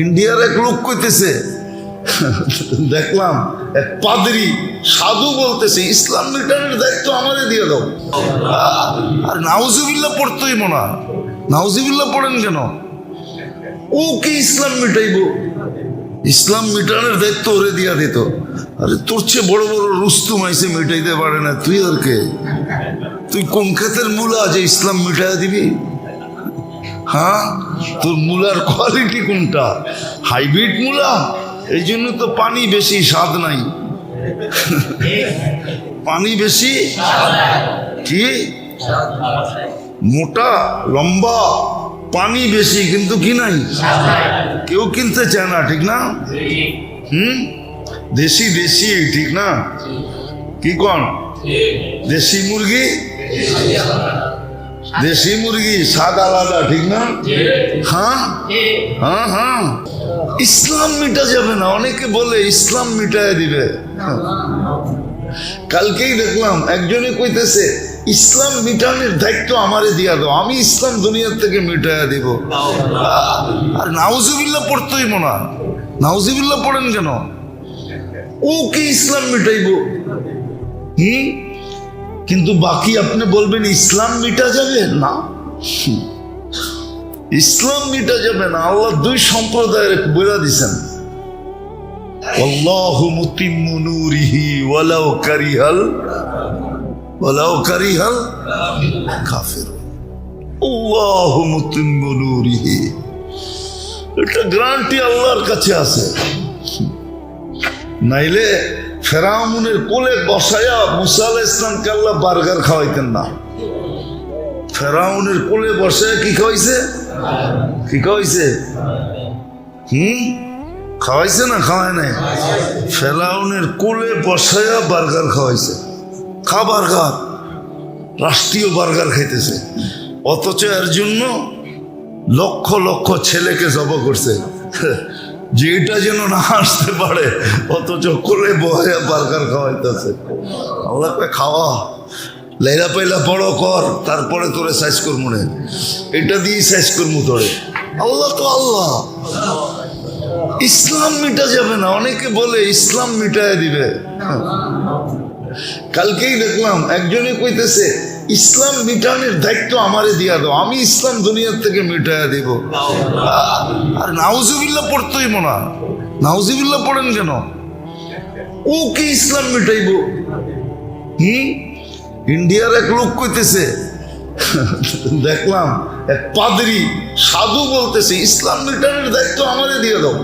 ইন্ডিয়ার এক লোক কইতেছে, দেখলাম এক পাদরি সাধু বলতেছে ইসলাম মিটানের দায়িত্ব আমারে দিয়ে দাও। আর নাউজুবিল্লাহ পড়তেই মনা, নাউজুবিল্লাহ পড়েন কেন? ও কি ইসলাম মিটাইব? ইসলাম মিটানের দায়িত্ব ওরে দিয়া দিত। আরে তোর চেয়ে বড় বড় রুস্তুম আইসে মিটাইতে পারে না, তুই আর কে? তুই কোন ক্ষেতের মূলা যে ইসলাম মিটাই দিবি? হ্যাঁ, তোর মূলার কোয়ালিটি কোনটা? হাইব্রিড মূলা, এই জন্য তো পানি বেশি, স্বাদ নাই। পানি বেশি কি মোটা লম্বা, পানি বেশি কিন্তু কি নাই, কেউ কিনতে চায় না, ঠিক না? দেশি দেশি, ঠিক না? কি কোন দেশি মুরগি, দেশি মুরগি স্বাদ আলাদা, ঠিক না? হ্যাঁ হ্যাঁ হ্যাঁ। ইসলাম মিটা যাবে না, অনেকে বলে ইসলাম মিটায় দিবে। কালকেই দেখলাম একজনে কইতেছে ইসলাম মিটানোর দায়িত্ব আমারে দিয়া দাও, আমি ইসলাম দুনিয়ার থেকে মিটাইয়া দিব। আর নাউজুবিল্লাহ পড়তেই মনা, নাউজুবিল্লাহ পড়েন কেন? ও কি ইসলাম মিটাইব? কিন্তু বাকি আপনি বলবেন ইসলাম মিটা যাবে না, ইসলাম মিটা যাবে না। আল্লাহ দুই সম্প্রদায়ের বলে দিছেন, আল্লাহু মুতিম্মু নূরিহি ওয়ালাউ কারিহাল কাফিরুন। আল্লাহু মুতিম্মু নূরিহি, এটা গ্যারান্টি আল্লাহর কাছে আছে। নাইলে ফেরাউনের কোলে বসায়া মুসা আলাইহিস সালামকে আল্লাহ বার্গার খাওয়াইতেন না। ফেরাউনের কোলে বসায়া কি খাওয়াইছে? কি খাওয়াইছে? খাওয়াইছে না খাওয়ায় নাই? ফেরাউনের কোলে বসায়া বার্গার খাওয়াইছে। খা বার্গার, রাষ্ট্রীয় বার্গার খাইতেছে। অথচ এর জন্য লক্ষ লক্ষ ছেলেকে জবা করছে যে এটা যেন না আসতে পারে, অথচ কোলে বহায়া বার্গার খাওয়াইতেছে। আল্লাহকে খাওয়া, লাইলা পাইলা বড় কর, তারপরে তোরে সাইজ করবো না, এটা দিয়ে সাইজ করবো তোরে। আল্লাহ তো আল্লাহ। ইসলাম মিটা যাবে না, অনেকে বলে ইসলাম মিটায় দিবে। কালকেই দেখলাম একজনে কইতেছে ইসলাম মিটানের দায়িত্ব আমারে দিয়া দাও, আমি ইসলাম দুনিয়ার থেকে মিটাইয়া দিব। আর নাউজুবিল্লাহ পড়তেই মনা, নাউজুবিল্লাহ পড়েন কেন? ও কি ইসলাম মিটাইব? ইন্ডিয়ার এক লোক কইতেছে, দেখলাম এক পাদরি সাধু বলতেছে ইসলাম মিটানের দায়িত্ব আমারে দিয়ে দাও,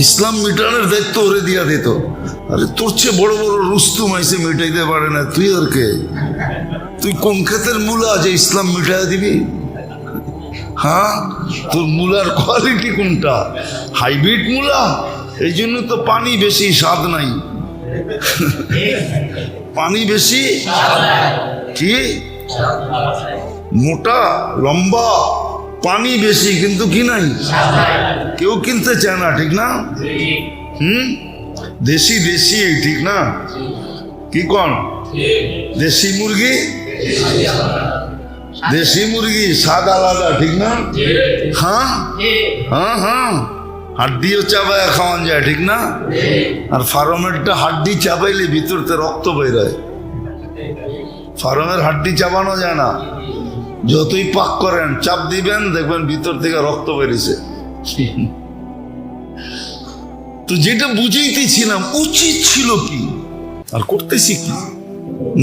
ইসলাম মিটানের দায়িত্ব ওরে দিয়া দিত। আরে তোর চেয়ে বড় বড় রুস্তুম আইসে মিটাইতে পারে না, তুই আর কে? তুই কোন ক্ষেতের মূলা যে ইসলাম মিটাই দিবি? হ্যাঁ, তোর মূলার কোয়ালিটি কোনটা? হাইব্রিড মূলা, এই জন্য তো পানি বেশি, স্বাদ নাই। পানি বেশি কি মোটা লম্বা, পানি বেশি কিন্তু কি নাই, কেউ কিনতে চায় না, ঠিক না? দেশি দেশি, ঠিক না? কি কোন দেশি মুরগি, দেশি মুরগি স্বাদ আলাদা, ঠিক না? হ্যাঁ হ্যাঁ হ্যাঁ। হাড্ডিও চাবায় খাওয়ান যায়, ঠিক না? আর ফার্মেরটা হাড্ডি চাবাইলে ভিতরতে রক্ত বের হয়। ফার্মের হাড্ডি চাবানো যায় না, যতই পাক করেন চাপ দিবেন দেখবেন ভিতর থেকে রক্ত বেরিয়েছে। তো যেটা বুঝাইতেছিলাম, উচিত ছিল কি আর করতেছি কি?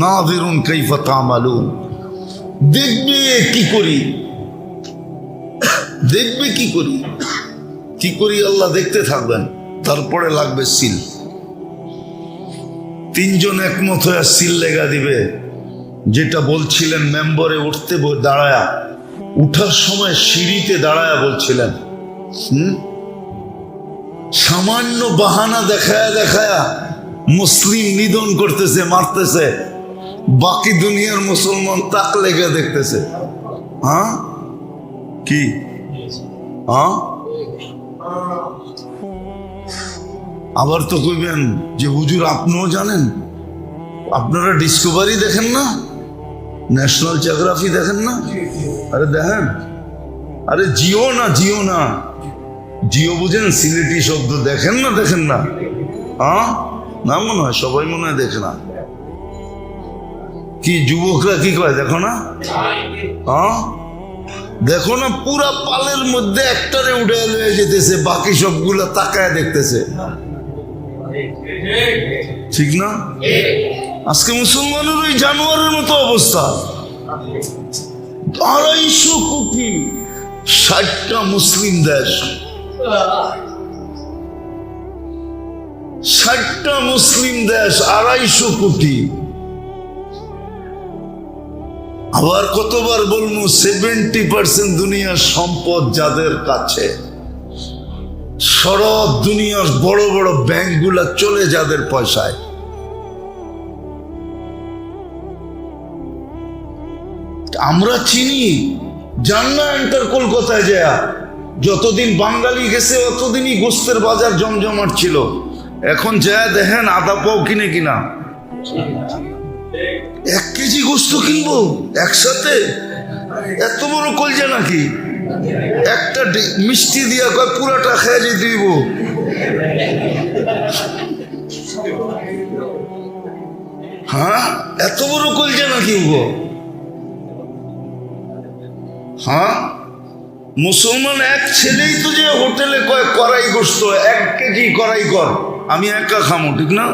নাযিরুন কাইফা তা'মালুন, দেখবে কি করি, দেখবে কি করি, কি করি আল্লাহ দেখতে থাকবেন। তারপরে লাগবে সিল, তিনজন একমত হয়ে সিল লেগা দিবে। যেটা বলছিলেন মেম্বরে উঠতে দাঁড়ায়া, উঠার সময় সিঁড়িতে দাঁড়ায়া বলছিলেন, সামান্য বাহানা দেখায়া দেখায়া মুসলিম নিধন করতেছে, মারতেছে, বাকি দুনিয়ার মুসলমান তাক লেগে দেখতেছে। হ্যাঁ কি? হ্যাঁ, আবার তো কইবেন যে হুজুর আপনিও জানেন, আপনারা ডিসকভারি দেখেন না, ন্যাশনাল জিওগ্রাফি দেখেন না? আরে দেখেন, আরে জিও না, জিও না, জিও বুঝেন? সিলেটি শব্দ দেখেন না? দেখেন না? হ্যাঁ, না মনে হয় সবাই মনে হয় দেখে না। কি যুবকরা কি কয় দেখো না? হ্যাঁ, দেখো না, পুরা পালের মধ্যে একটারে উঠে লয়ে যেতেছে, বাকি সবগুলা তাকায় দেখতেছে। ঠিক না? আজকে মুসলমানের ওই জানোয়ারের মতো অবস্থা। 250 কোটি, 60টা মুসলিম দেশ, 60টা মুসলিম দেশ, 250 কোটি। আবার কতবার বলবো, 70% দুনিয়ার সম্পদ যাদের কাছে, সব দুনিয়ার বড় বড় ব্যাংকগুলা চলে যাদের পয়সায়। আমরা চিনি, জান না এন্টার কলকাতায় যায়, যতদিন বাঙালি গেছে অতদিনই গোস্তের বাজার জমজমাট ছিল। এখন যায় দেখেন আদা পাও কিনে কিনা, 1 কেজি গোস্ত কিনবো একসাথে, এত বড় কলজা নাকি? একটা মিষ্টি দিয়া কয় পুরাটা খেয়ে যে দিব। হ্যাঁ, এত বড় কলজা নাকি গো? হ্যাঁ, মুসলমান এক ছেলেই তো যে হোটেলে কয় কড়াই গোস্ত 1 কেজি কড়াই কর, আমি একা খামো, ঠিক না?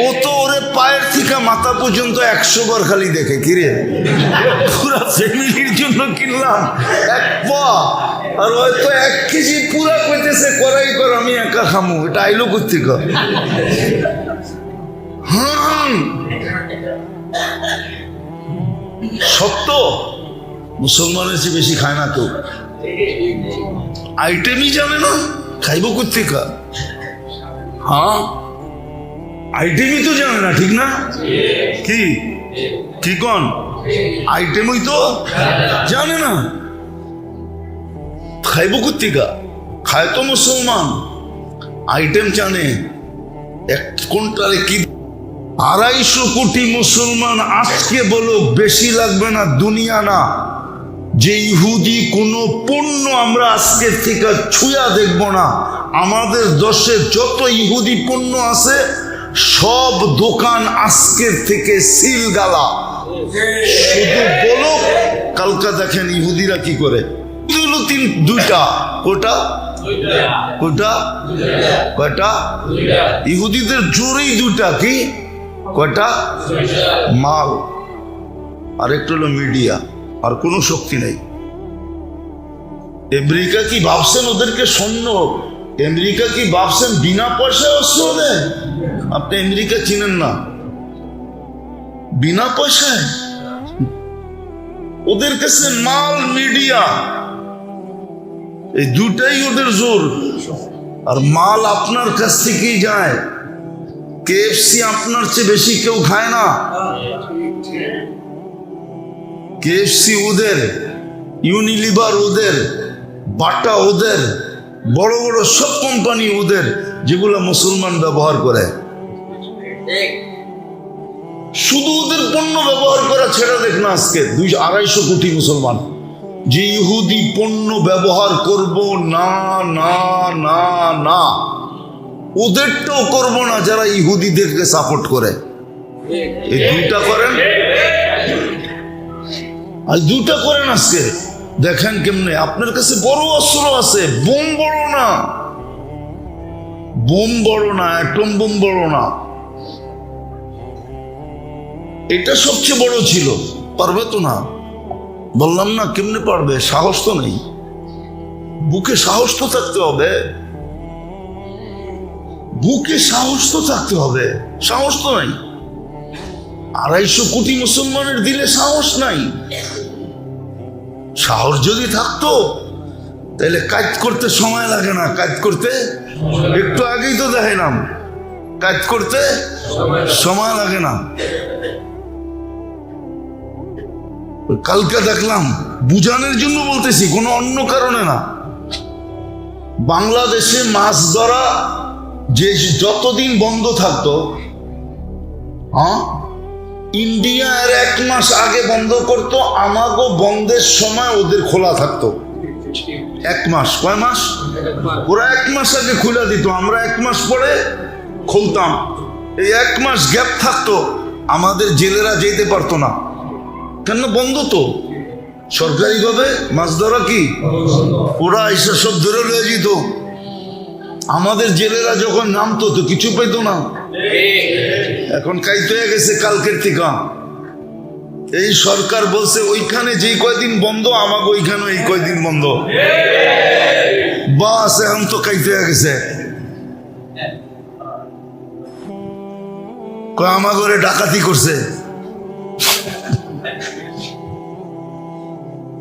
ও তো ওরে পায়ের থেকে মাথা পর্যন্ত 100 বার খালি দেখে, কিরে পুরা ফ্যামিলির জন্য কিনলাম 1 পা, আর হয়তো 1 কেজি পুরা পেতেছে কড়াই কর, আমি একা খামো। এটা আইলো কোথেকে? হ্যাঁ, সত্য। মুসলমানের চেয়ে বেশি খায় না কেউ, আইটেমই জানে না, খাইব কোথেকে? হ্যাঁ, আইটেমই তো জানে না, ঠিক না? কি কি কোন আইটেমই তো জানে না, খাইব কোথেকে? খায় তো মুসলমান, আইটেম জানে কোনটারে কি। 250 কোটি মুসলমান আজকে বলো, বেশি লাগবে না, দুনিয়া না, যে ইহুদি কোনো পণ্য আমরা আজকের থেকে ছুঁয়া দেখব না। আমাদের দেশে যত ইহুদি পণ্য আছে সব দোকান আজকের থেকে সিল গালা। শুধু বলো, কালকা দেখেন ইহুদিরা কি করে। দুইটা, কোটা কোটা কয়টা? ইহুদিদের জোরেই দুইটা, কি কয়টা? মাল, আর একটা হলো মিডিয়া, আর কোনো শক্তি নেই। আমেরিকা কি ভাবছেন ওদেরকে সৈন্য? আমেরিকা কি ভাবছেন বিনা পয়সায় অস্ত্র দেয়? আপনি আমেরিকা চিনেন না, বিনা পয়সায় ওদের কাছে মাল, মিডিয়া, এই দুটাই ওদের জোর। আর মাল আপনার কাছ থেকেই যায়। কেএফসি আপনার চেয়ে বেশি কেউ খায় না। কেএফসি ওদের, ইউনিলিভার ওদের, বাটা ওদের, বড় বড় সব কোম্পানি ওদের, যেগুলো মুসলমান ব্যবহার করে। শুধু ওদের পণ্য ব্যবহার করা ছেড়ে দেখ না, আজকে 250 কোটি মুসলমান যে ইহুদি পণ্য ব্যবহার করব না, না না না, ওদেরটাও করবো না যারা ইহুদিদেরকে সাপোর্ট করে। এই দুইটা করেন, আর দুইটা করেন আজকে দেখেন কেমনে। আপনার কাছে বড় অস্ত্র আছে, বোম বড় না, বোম বড় না, অ্যাটম বোম বড় না, এটা সবচেয়ে বড় ছিল। পারবে তো না, বললাম না কেমনে পারবে? সাহস তো নেই, বুকে সাহস তো থাকতে হবে, বুকে সাহস তো থাকতে হবে। সাহস তো নাই, 250 কোটি মুসলমানের দিলে সাহস নাই। সাহস যদি থাকতো তাহলে কাজ করতে সময় লাগে না। কাজ করতে একটু আগেই তো দেখাইলাম, কাজ করতে সময় লাগে না। কালকে দেখলাম, বুঝানোর জন্য বলতেছি, কোনো অন্য কারণে না। বাংলাদেশে মাছ ধরা যে যতদিন বন্ধ থাকতো, হ্যাঁ, ইন্ডিয়া এর 1 মাস আগে বন্ধ করতো, আমাগো বন্ধের সময় ওদের খোলা থাকতো। 1 মাস। কয় মাস? ওরা 1 মাস আগে খুলে দিত, আমরা 1 মাস পরে খুলতাম। এই 1 মাস গ্যাপ থাকতো, আমাদের জেলেরা যেতে পারতো না। কেন? বন্ধ তো সরকারিভাবে মাছ ধরা কি ওরা এসে সব ধরে লয়ে যেত। আমাদের জেলেরা যখন নামতো তো কিছু পেতো না। এখন কাইতে হয়ে গেছে কালকের থেকে। এই সরকার বলছে ওইখানে যেই কয়দিন বন্ধ, আমাকে ওইখানে এই কয়দিন বন্ধ। বাস এখন তো কাইতে হয়ে গেছে। আমার ঘরে ডাকাতি করছে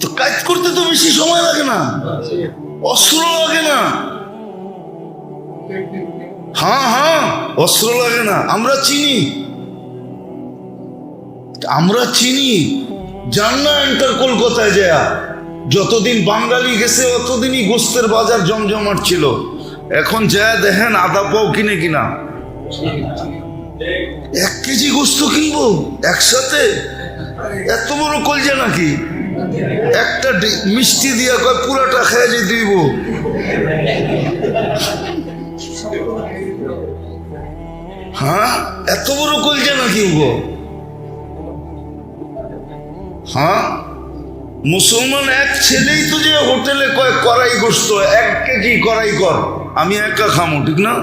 তো কাজ করতে তো বেশি সময় লাগে না, অস্ত্র লাগে না। হ্যাঁ, অস্ত্র লাগে না। আমরা চিনি জান না এন্টার কলকাতায় যায়। যতদিন বাঙালি গেছে অতদিনই গোস্তের বাজার জমজমাট ছিল। এখন যায় দেখেন আদা পাও কিনে কিনা 1 কেজি গোস্ত কিনবো একসাথে। এত বড় কলজা নাকি? একটা মিষ্টি দিয়া কয় পুরাটা খেয়ে যে দিব। হ্যাঁ, এত বড় কলজা নাকি গো? হ্যাঁ, মুসলমান এক ছেলেই তো যে হোটেলে কয় কড়াই গোস্ত 1 কেজি কড়াই কর, আমি একা খামো, ঠিক না?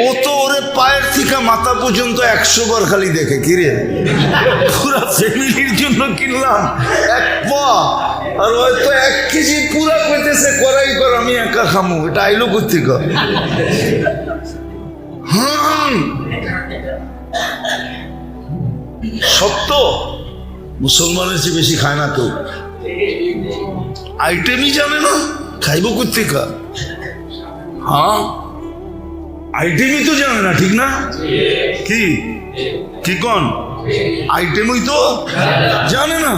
ও তো ওরে পায়ের থেকে মাথা পর্যন্ত 100 বার খালি দেখে। কিরে, পুরা ফ্যামিলির জন্য কিনলাম 1 পা, আর হয়তো 1 কেজি পুরা পেতেছে কড়াই কর, আমি একা খামো। এটা আইলো কোথেকে? হ্যাঁ, সত্য। মুসলমানের চেয়ে বেশি খায় না তো, আইটেমই জানে না, খাইব কোথেকে? হ্যাঁ, আইটেমই তো জানে না, ঠিক না? কি কোন আইটেমই তো জানে না,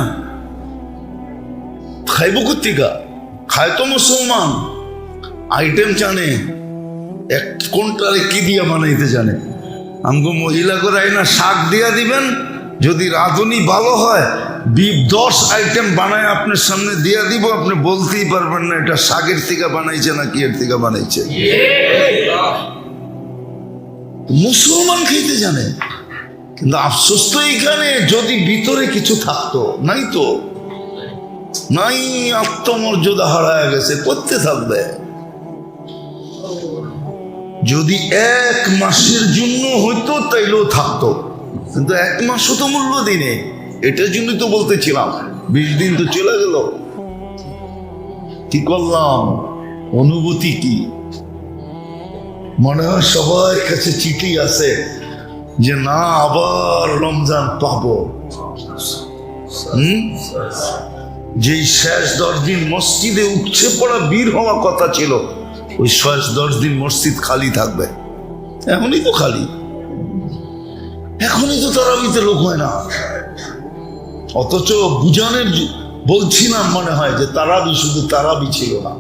খাইব কোথেকে? খায় তো মুসলমান, আইটেম জানে, কোনটারে কি দিয়া বানাইতে জানে। আমাকে মহিলা করে না শাক দিয়া দিবেন, যদি রাঁধুনি ভালো হয় 10 আইটেম বানায় আপনার সামনে দিয়ে দিব, আপনি বলতেই পারবেন না এটা শাকের থেকে বানাইছে না কি এর থেকে বানাইছে। মুসলমান খেতে জানে, কিন্তু আফসোস তো এইখানে যদি ভিতরে কিছু থাকতো, নাই তো নাই, আত্মমর্যাদা হারায় গেছে, করতে থাকবে। যদি 1 মাসের জন্য হইতো তাইলেও থাকতো, কিন্তু 1 মাসও তো মূল্য দিনে। এটার জন্যই তো বলতেছিলাম 20 দিন তো চলে গেল, কি করলাম? অনুভূতি কি? মনে হয় সবার কাছে চিঠি আছে যে না আবার রমজান পাবো। যেই শেষ 10 দিন মসজিদে উঠছে পড়া বীর হওয়া কথা ছিল, ওই শেষ 10 দিন মসজিদ খালি থাকবে। এখনই তো খালি, এখনই তো তারাবিতে লোক হয় না। অথচ বুঝানের বলছিলাম মনে হয় যে তারাবি শুধু তারাবি ছিল না,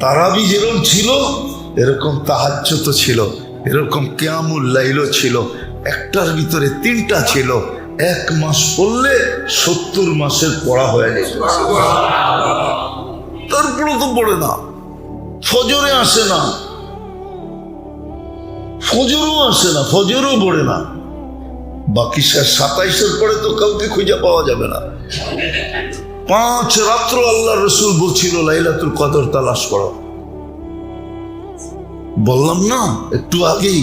তারাবি যেরকম ছিল এরকম তাহাজ্জুদ তো ছিল, এরকম কিয়ামুল লাইলও ছিল। একটার ভিতরে 3টা ছিল। 1 মাস পড়লে 70 মাসের পড়া হয়ে যেত। তারপরে তো পড়ে না, ফজরে আসে না, ফজরও আসে না, ফজরও পড়ে না। বাকি 27-এর পরে তো কাউকে খুঁজে পাওয়া যাবে না। 5 রাত্র আল্লাহ রসুল বলছিল লাইলাতুল কদর তালাশ করো। বললাম না একটু আগেই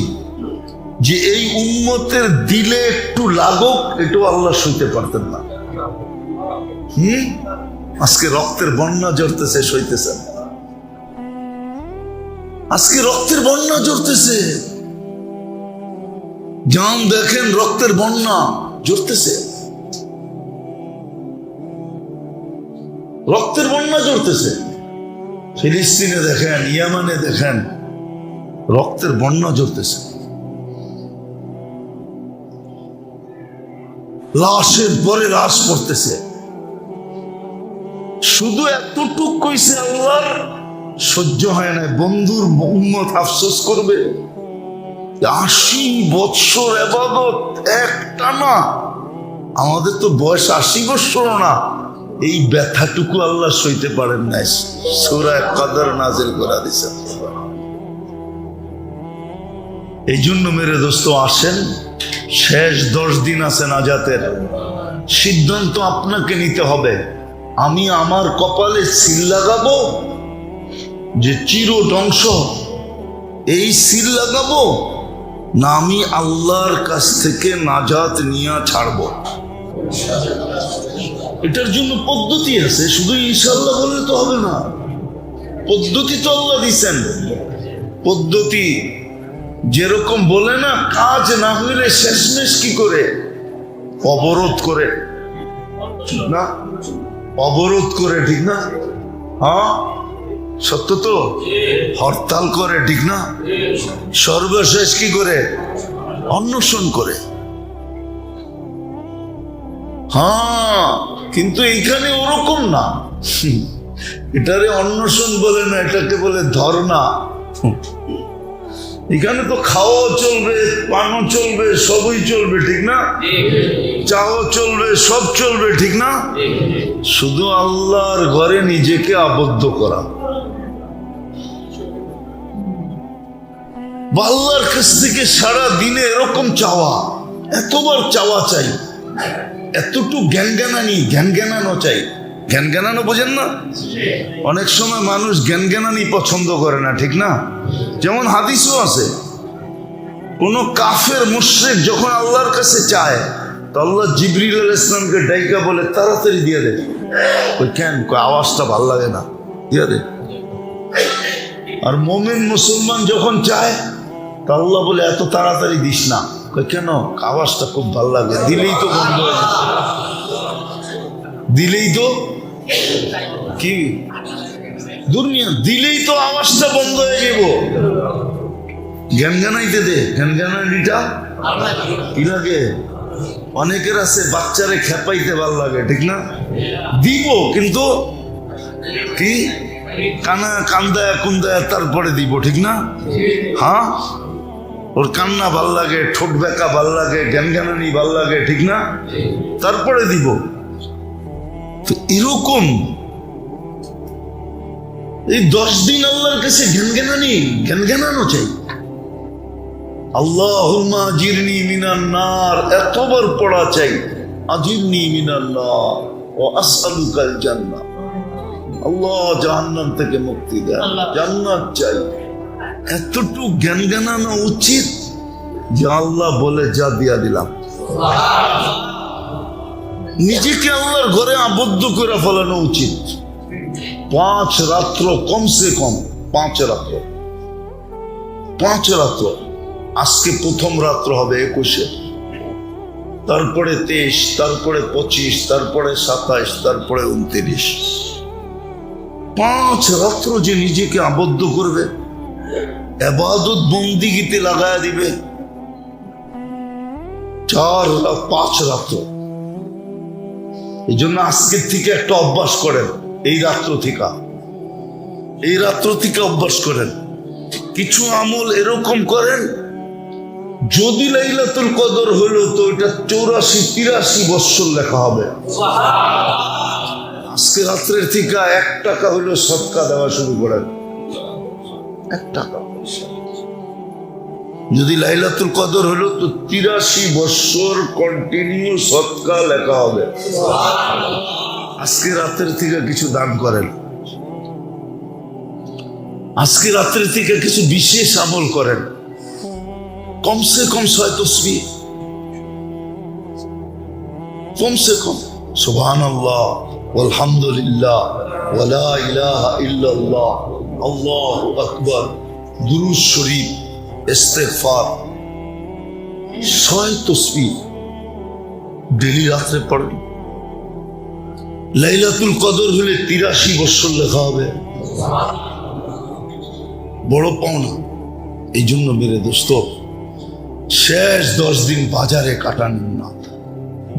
যে এই উম্মতের দিলে একটু লাগুক, এটাও আল্লাহ সইতে পারতেন না। আজকে রক্তের বন্যা ঝরতেছে, সইতেছে। আজকে রক্তের বন্যা ঝরতেছে, জান দেখেন রক্তের বন্যা ঝরতেছে, রক্তের বন্যা ঝরতেছে। ফিলিস্তিনে দেখেন, ইয়ামানে দেখেন, রক্তের বন্যা ঝরতেছে। লাশের পরে লাশ পড়তেছে। শুধু এতটুক কইছে আল্লাহর সহ্য হয় না। বন্ধুর উম্মত আফসোস করবে 80 বৎসর ইবাদত একটানা। আমাদের তো বয়স 80 বৎসর না, এই ব্যথাটুকু আল্লাহ সইতে পারেন নাই, সূরা কদর নাজিল করে দিয়েছেন। এই জন্য মেরে দোস্ত আসেন, শেষ 10 দিন আছে নাজাতের, সিদ্ধান্ত আপনাকে নিতে হবে। আমি আমার কপালে সিল লাগাবো যে চির ধ্বংস, এই সিল লাগাবো, না আমি আল্লাহর কাছ থেকে নাজাত নিয়ে ছাড়বো। এটার জন্য পদ্ধতি আছে, শুধু ইনশাআল্লাহ বললে তো হবে না। পদ্ধতি তো আল্লাহ দিচ্ছেন। পদ্ধতি যেরকম বলে না, কাজ না হইলে শেষমেশ কি করে? অবরোধ করে, ঠিক না? অবরোধ করে, ঠিক না? হ্যাঁ, সত্য তো। হরতাল করে, ঠিক না? সর্বশেষ কি করে? অন্বেষণ করে। হ্যাঁ, কিন্তু এইখানে ওরকম না। এটারে অন্বেষণ বলে না, এটাকে বলে ধর্ণা। এখানে তো খাওয়াও চলবে, পানও চলবে, সবই চলবে, ঠিক না? চাও চলবে, সব চলবে, ঠিক না? শুধু আল্লাহর ঘরে নিজেকে আবদ্ধ করা, আল্লাহর কাছ থেকে সারা দিনে এরকম চাওয়া, এতবার চাওয়া চাই, এতটুকু জ্ঞানানো চাই। জ্ঞানানো বোঝেন না? অনেক সময় মানুষ জ্ঞানানি পছন্দ করে না, ঠিক না? যেমন হাদিসও আছে, কোন কাফের মুশরিক যখন আল্লাহর কাছে চায়, তো আল্লাহ জিবরিল আলাইহিস সালামকে ডাইকা বলে তাড়াতাড়ি দিয়ে দে। ওই কেন? আওয়াজটা ভাল লাগে না, দিয়ে দে। আর মুমিন মুসলমান যখন চায়, তো আল্লাহ বলে এত তাড়াতাড়ি দিস না। কেন? আওয়াজটা খুব ভাল লাগে, দিলেই তো বন্ধ হয়ে যাবে, দিলেই তো কি দুনিয়া, দিলেই তো আওয়াজটা বন্ধ হয়ে যাব। জ্ঞানাইতে দে, জ্ঞানাইটা কি লাগে? অনেকের আছে বাচ্চারে খেপাইতে ভাল লাগে, ঠিক না? দিব, কিন্তু কি কান্দায় কুন্দায় তারপরে দিব, ঠিক না? হ্যাঁ, ওর কান্না ভাল লাগে, ঠোঁট বেঁকা ভাল লাগে, জ্ঞানানি ভাল লাগে, ঠিক না? তারপরে দিব। তো এরকম এই 10 দিন আল্লাহর কাছে জ্ঞানানো চাই। আল্লাহুম্মা আজিরনি মিনান নার, এতবার পড়া চাই, আজিরনি মিনান নার ওয়া আসআলুকাল জান্নাহ। আল্লাহ জাহান্নাম থেকে মুক্তি দেন, জান্নাত চাই। এতটুকু জ্ঞানানো উচিত যে আল্লাহ বলে যা দিয়া দিলাম। নিজেকে আল্লাহর ঘরে আবদ্ধ করে ফেলানো উচিত। 5 রাত্র, কমসে কম 5 রাত্র, 5 রাত্র। আজকে প্রথম রাত্র হবে 21, তারপরে 23, তারপরে 25, তারপরে 27, তারপরে 29। 5 রাত্র যে নিজেকে আবদ্ধ করবে, ইবাদত বন্দিগিতে লাগায়া দিবে। 5 রাত্র। এই জন্য আজকের থেকে একটা অভ্যাস করেন, এই রাত্র থেকে অভ্যাস করেন। কিছু আমল এরকম করেন, যদি লাইলাতুল কদর হলো তো এটা 84-83 বছর লেখা হবে। আজকে রাত্রের থেকে 1 টাকা হলো সদকা দেওয়া শুরু করেন। 1 টাকা যদি লাইলাতুল কদর হলো তো 83 বছর কন্টিনিউ সদকা লেখা হবে। আজকে রাতের থেকে কিছু দান করেন, আজকে রাত্রের থেকে কিছু বিশেষ আমল করেন। কমসে কম 6 তাসবিহ, কমসে কম সুবহানাল্লাহ আলহামদুলিল্লাহ ওয়া লা ইলাহা ইল্লাল্লাহ আল্লাহু আকবার, দুরূদ শরীফ, ইস্তেগফার, 6 তাসবিহ ডেইলি রাত্রে পড়েন। লাইলাতুল কদর হলে 83 বছর লেখা হবে। বড় পাওনা। এই জন্য মেরে দোস্ত, শেষ 10 দিন বাজারে কাটানেন না,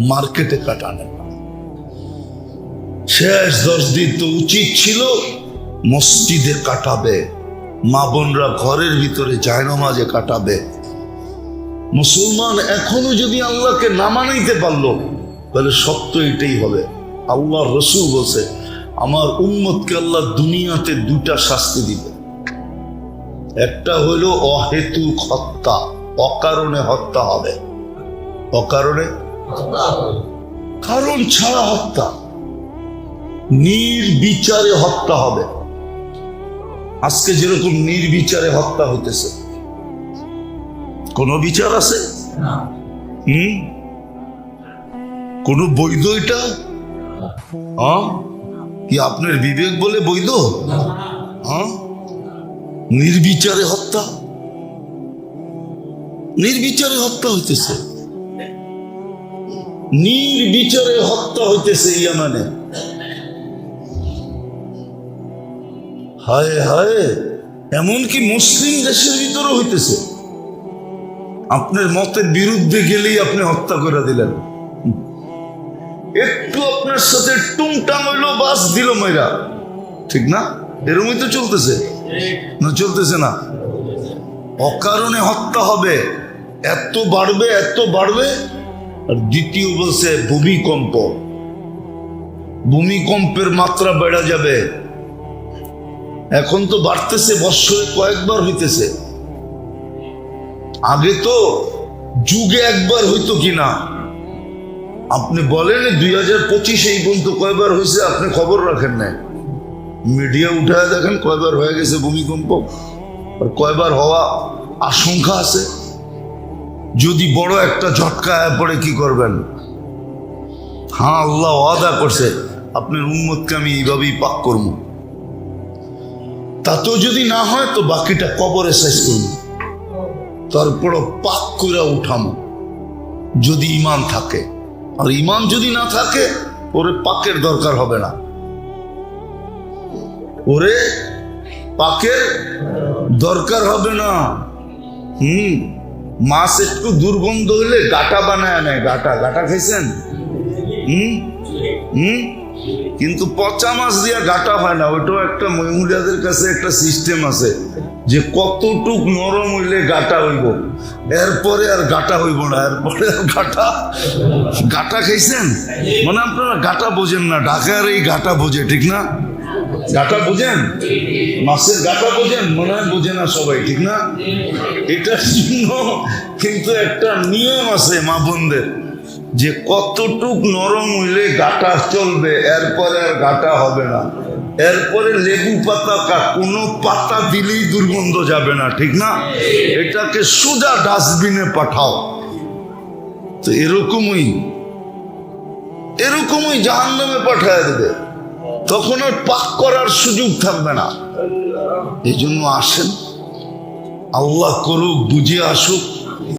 মার্কেটে কাটানেন না। শেষ 10 দিন তো উচিত ছিল মসজিদে কাটাবে, মা বোনরা ঘরের ভিতরে জায়নামাজে কাটাবে। মুসলমান এখনো যদি আল্লাহকে না মানাইতে পারলো, তাহলে সত্য এটাই হবে, আল্লাহ রসূল বলছে আমার উম্মতকে আল্লাহ দুনিয়াতে দুটা শাস্তি দিবে। একটা হলো অহেতুক হত্যা, অকারণে হত্যা হবে, অকারণে কারণ ছাড়া হত্যা, নির্বিচারে হত্যা হবে। আজকে যেরকম নির্বিচারে হত্যা হইতেছে, কোন বিচার আছে? কোন বৈধ এটা? কি আপনার বিবেক বলে বৈধ? নির্বিচারে হত্যা, নির্বিচারে হত্যা হইতেছে, নির্বিচারে হত্যা হইতেছে ইয়ামানে। হায় হায়, এমনকি মুসলিম দেশের ভিতরে হইতেছে। আপনার মতের বিরুদ্ধে গেলেই আপনি হত্যা করে দিলেন। একটু আপনার সাথে টুংটাং হইলো, বাস দিল মেয়েরা, ঠিক না? এরকমই তো চলতেছে না? চলতেছে না? অকারণে হত্যা হবে, এত বাড়বে, এত বাড়বে। আর দ্বিতীয় বলছে ভূমিকম্প, ভূমিকম্পের মাত্রা বেড়ে যাবে। এখন তো বাড়তেছে, বৎসরে কয়েকবার হইতেছে। আগে তো যুগে একবার হইতো কিনা আপনি বলেন? 2025 এই পর্যন্ত কয়বার হয়েছে আপনি খবর রাখেন না? মিডিয়া উঠায় দেখেন কয়বার হয়ে গেছে ভূমিকম্প, আর কয়বার হওয়া আশঙ্কা আছে। যদি বড় একটা ঝটকা পড়ে কি করবেন? হ্যাঁ, আল্লাহ ওয়াদা করছে আপনার উম্মতকে আমি এইভাবেই পাক করবো। তাতেও যদি না হয় তো বাকিটা কবরে শেষ করবো, তারপরও পাক করে উঠামো যদি ঈমান থাকে। আর ঈমান যদি না থাকে ওরে পাকের দরকার হবে না, ওরে পাকের দরকার হবে না। মাছ একটু দুর্গন্ধ হইলে গাটা বানায় নেয়, গাটা গাটা খাইছেন? কিন্তু পচা মাছ দিয়া গাটা হয় না। ওইটাও একটা মহিলাদের কাছে একটা সিস্টেম আছে যে কতটুক নরম হইলে গাটা হইব, এরপরে আর গাটা হইব না, এরপরে আর গাটা। গাটা খাইছেন? মানে আপনারা গাটা বোঝেন না, ঢাকার এই গাটা বোঝে, ঠিক না? গাটা বোঝেন, মাছের গাটা বোঝেন? মনে হয় বোঝে না সবাই, ঠিক না? এটার জন্য কিন্তু একটা নিয়ম আছে মা বোনদের, যে কতটুক নরম হইলে গাটা চলবে, এরপরে আর গাটা হবে না। এরপরে লেবু পাতা, কোনো পাতা দিলেই দুর্গন্ধ যাবে না, ঠিক না? এটাকে সোজা ডাস্টবিনে পাঠাও। তো এরকমই জাহান্নামে পাঠায় দেবে, তখন আর পাক করার সুযোগ থাকবে না। এই জন্য আসেন, আল্লাহ করুক, বুঝে আসুক,